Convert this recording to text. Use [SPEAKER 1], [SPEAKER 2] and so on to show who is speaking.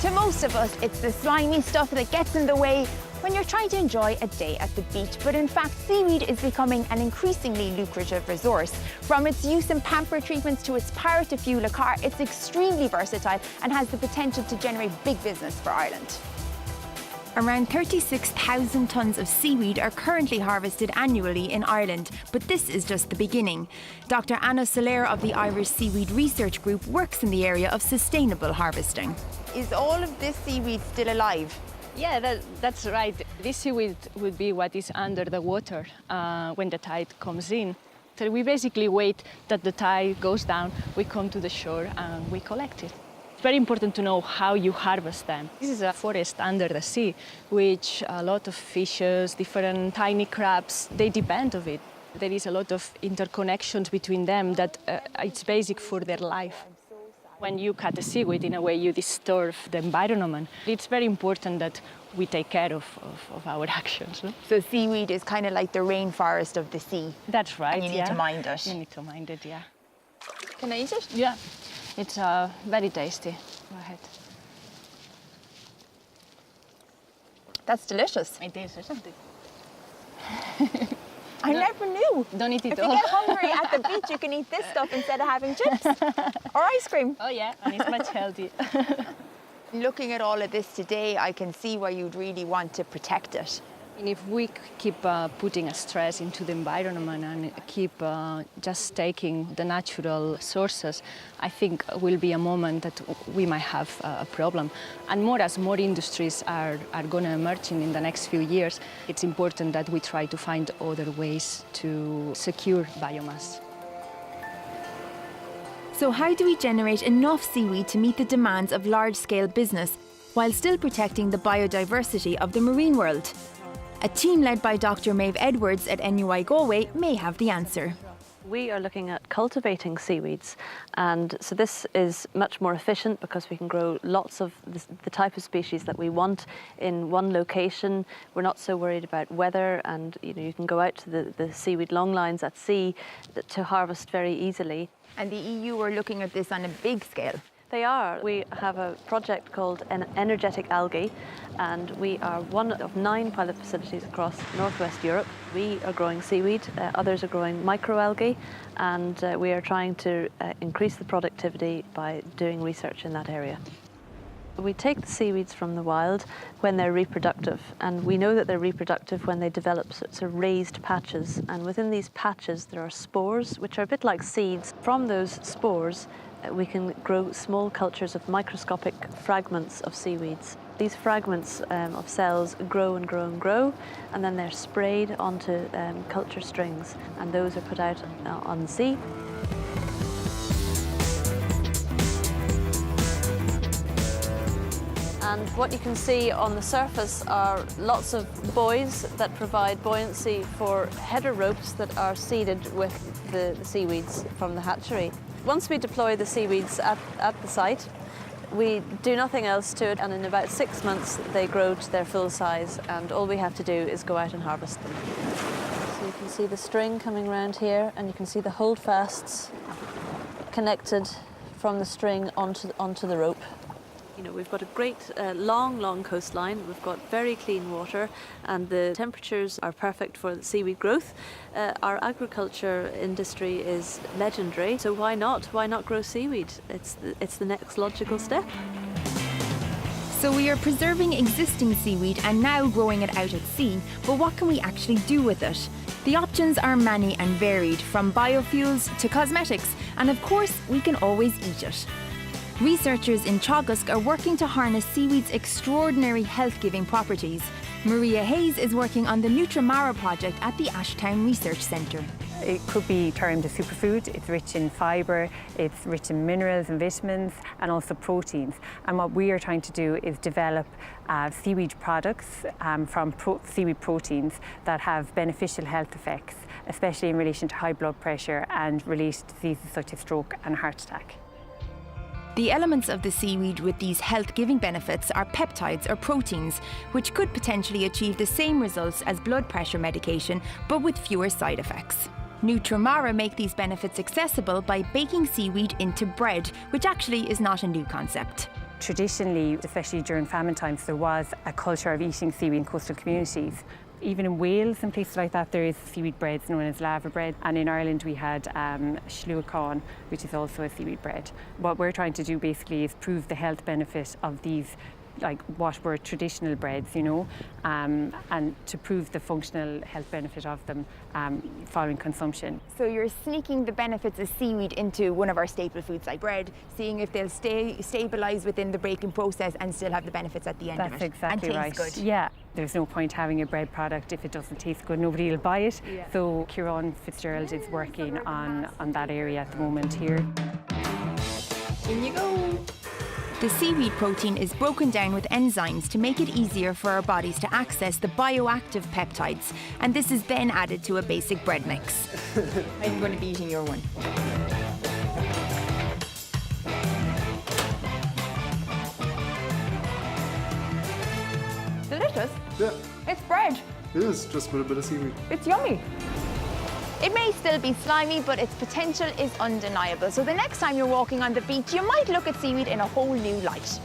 [SPEAKER 1] To most of us, it's the slimy stuff that gets in the way when you're trying to enjoy a day at the beach. But in fact, seaweed is becoming an increasingly lucrative resource. From its use in pamper treatments to its power to fuel a car, it's extremely versatile and has the potential to generate big business for Ireland. Around 36,000 tonnes of seaweed are currently harvested annually in Ireland, but this is just the beginning. Dr. Anna Soler of the Irish Seaweed Research Group works in the area of sustainable harvesting. Is all of this seaweed still alive?
[SPEAKER 2] Yeah, that's right. This seaweed would be what is under the water when the tide comes in. So we basically wait that the tide goes down, we come to the shore and we collect it. It's very important to know how you harvest them. This is a forest under the sea, which a lot of fishes, different tiny crabs, they depend on it. There is a lot of interconnections between them that it's basic for their life. When you cut the seaweed, in a way, you disturb the environment. It's very important that we take care of our actions. No?
[SPEAKER 1] So seaweed is kind of like the rainforest of the sea.
[SPEAKER 2] That's right,
[SPEAKER 1] and you need to mind it.
[SPEAKER 2] You need to mind it, yeah.
[SPEAKER 1] Can I eat it?
[SPEAKER 2] Yeah. It's very tasty. Go ahead.
[SPEAKER 1] That's delicious.
[SPEAKER 2] It is, isn't it?
[SPEAKER 1] I never knew.
[SPEAKER 2] Don't eat it
[SPEAKER 1] all. If you get hungry at the beach, you can eat this stuff instead of having chips or ice cream.
[SPEAKER 2] Oh yeah, and it's much healthier.
[SPEAKER 1] Looking at all of this today, I can see why you'd really want to protect it.
[SPEAKER 2] And if we keep putting a stress into the environment and keep just taking the natural sources, I think will be a moment that we might have a problem. And more as more industries are going to emerge in the next few years, it's important that we try to find other ways to secure biomass.
[SPEAKER 1] So how do we generate enough seaweed to meet the demands of large-scale business while still protecting the biodiversity of the marine world? A team led by Dr. Maeve Edwards at NUI Galway may have the answer.
[SPEAKER 3] We are looking at cultivating seaweeds, and so this is much more efficient because we can grow lots of the type of species that we want in one location. We're not so worried about weather, and you can go out to the seaweed longlines at sea to harvest very easily.
[SPEAKER 1] And the EU are looking at this on a big scale.
[SPEAKER 3] They are. We have a project called Energetic Algae, and we are one of 9 pilot facilities across Northwest Europe. We are growing seaweed, others are growing microalgae, and we are trying to increase the productivity by doing research in that area. We take the seaweeds from the wild when they're reproductive, and we know that they're reproductive when they develop sort of raised patches, and within these patches there are spores, which are a bit like seeds. From those spores we can grow small cultures of microscopic fragments of seaweeds. These fragments of cells grow and grow and grow, and then they're sprayed onto culture strings, and those are put out on the sea. And what you can see on the surface are lots of buoys that provide buoyancy for header ropes that are seeded with the seaweeds from the hatchery. Once we deploy the seaweeds at the site, we do nothing else to it, and in about 6 months they grow to their full size, and all we have to do is go out and harvest them. So you can see the string coming around here, and you can see the holdfasts connected from the string onto the rope. We've got a great long coastline. We've got very clean water, and the temperatures are perfect for the seaweed growth. Our agriculture industry is legendary, so why not? Why not grow seaweed? It's the next logical step.
[SPEAKER 1] So we are preserving existing seaweed and now growing it out at sea, but what can we actually do with it? The options are many and varied, from biofuels to cosmetics, and of course we can always eat it. Researchers in Teagasc are working to harness seaweed's extraordinary health-giving properties. Maria Hayes is working on the Nutramara project at the Ashtown Research Centre.
[SPEAKER 4] It could be termed a superfood. It's rich in fibre, it's rich in minerals and vitamins, and also proteins. And what we are trying to do is develop seaweed products from seaweed proteins that have beneficial health effects, especially in relation to high blood pressure and related diseases such as stroke and heart attack.
[SPEAKER 1] The elements of the seaweed with these health-giving benefits are peptides or proteins, which could potentially achieve the same results as blood pressure medication, but with fewer side effects. Nutramara make these benefits accessible by baking seaweed into bread, which actually is not a new concept.
[SPEAKER 4] Traditionally, especially during famine times, there was a culture of eating seaweed in coastal communities. Even in Wales and places like that, there is seaweed breads known as lava bread. And in Ireland, we had shluacán, which is also a seaweed bread. What we're trying to do basically is prove the health benefit of these, like what were traditional breads, you know, and to prove the functional health benefit of them following consumption.
[SPEAKER 1] So you're sneaking the benefits of seaweed into one of our staple foods like bread, seeing if they'll stabilise within the breaking process and still have the benefits at the end of it.
[SPEAKER 4] That's exactly
[SPEAKER 1] and
[SPEAKER 4] right.
[SPEAKER 1] taste good.
[SPEAKER 4] Yeah, there's no point having a bread product if it doesn't taste good. Nobody will buy it.
[SPEAKER 1] Yeah.
[SPEAKER 4] So Ciarán Fitzgerald is working on that area at the moment here.
[SPEAKER 1] In you go. The seaweed protein is broken down with enzymes to make it easier for our bodies to access the bioactive peptides, and this is then added to a basic bread mix. I'm going to be eating your one. Delicious.
[SPEAKER 5] Yeah,
[SPEAKER 1] It's bread.
[SPEAKER 5] it is, just with a bit of seaweed.
[SPEAKER 1] It's yummy. It may still be slimy, but its potential is undeniable. So the next time you're walking on the beach, you might look at seaweed in a whole new light.